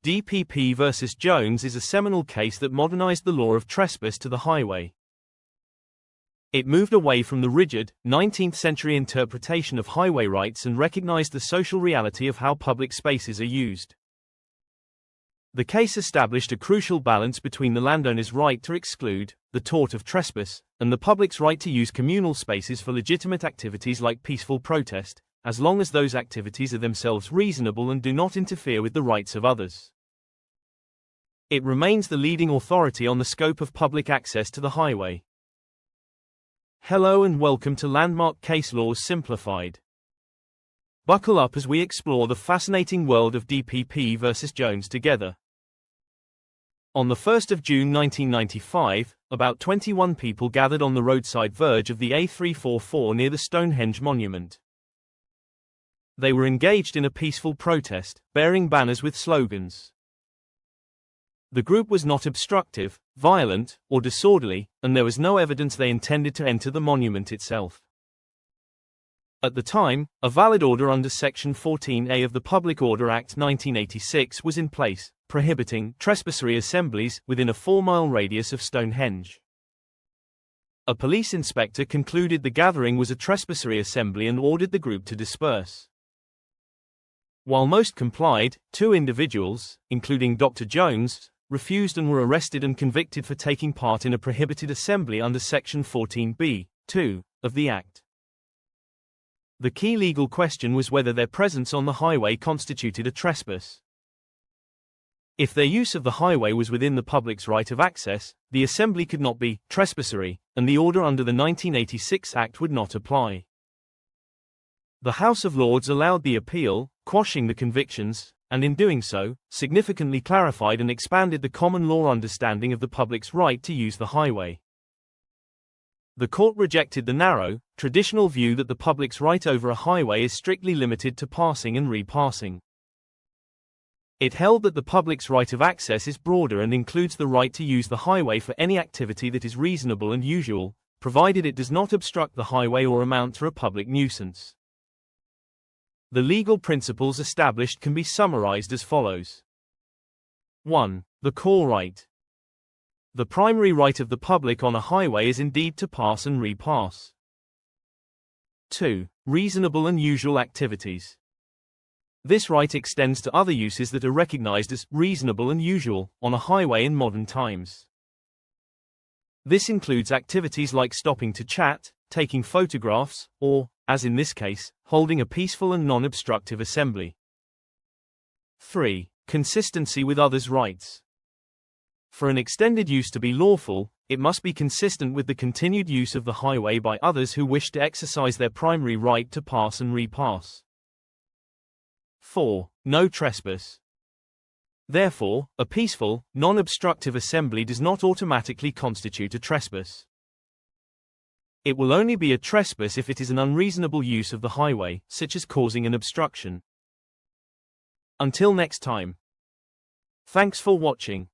DPP V Jones is a seminal case that modernized the law of trespass to the highway. It moved away from the rigid, 19th-century interpretation of highway rights and recognized the social reality of how public spaces are used. The case established a crucial balance between the landowner's right to exclude, the tort of trespass, and the public's right to use communal spaces for legitimate activities like peaceful protest, as long as those activities are themselves reasonable and do not interfere with the rights of others. It remains the leading authority on the scope of public access to the highway. Hello and welcome to Landmark Case Laws Simplified. Buckle up as we explore the fascinating world of DPP v Jones together. On the 1st of June 1995, about 21 people gathered on the roadside verge of the A344 near the Stonehenge Monument. They were engaged in a peaceful protest, bearing banners with slogans. The group was not obstructive, violent, or disorderly, and there was no evidence they intended to enter the monument itself. At the time, a valid order under Section 14A of the Public Order Act 1986 was in place, prohibiting trespassory assemblies within a 4-mile radius of Stonehenge. A police inspector concluded the gathering was a trespassory assembly and ordered the group to disperse. While most complied, 2 individuals, including Dr. Jones, refused and were arrested and convicted for taking part in a prohibited assembly under Section 14b(2) of the Act. The key legal question was whether their presence on the highway constituted a trespass. If their use of the highway was within the public's right of access, the assembly could not be trespassory, and the order under the 1986 Act would not apply. The House of Lords allowed the appeal, quashing the convictions, and in doing so, significantly clarified and expanded the common law understanding of the public's right to use the highway. The court rejected the narrow, traditional view that the public's right over a highway is strictly limited to passing and repassing. It held that the public's right of access is broader and includes the right to use the highway for any activity that is reasonable and usual, provided it does not obstruct the highway or amount to a public nuisance. The legal principles established can be summarized as follows. 1. The core right. The primary right of the public on a highway is indeed to pass and repass. 2. Reasonable and usual activities. This right extends to other uses that are recognized as reasonable and usual on a highway in modern times. This includes activities like stopping to chat, taking photographs, or, as in this case, holding a peaceful and non-obstructive assembly. 3. Consistency with others' rights. For an extended use to be lawful, it must be consistent with the continued use of the highway by others who wish to exercise their primary right to pass and repass. 4. No trespass. Therefore, a peaceful, non-obstructive assembly does not automatically constitute a trespass. It will only be a trespass if it is an unreasonable use of the highway, such as causing an obstruction. Until next time. Thanks for watching.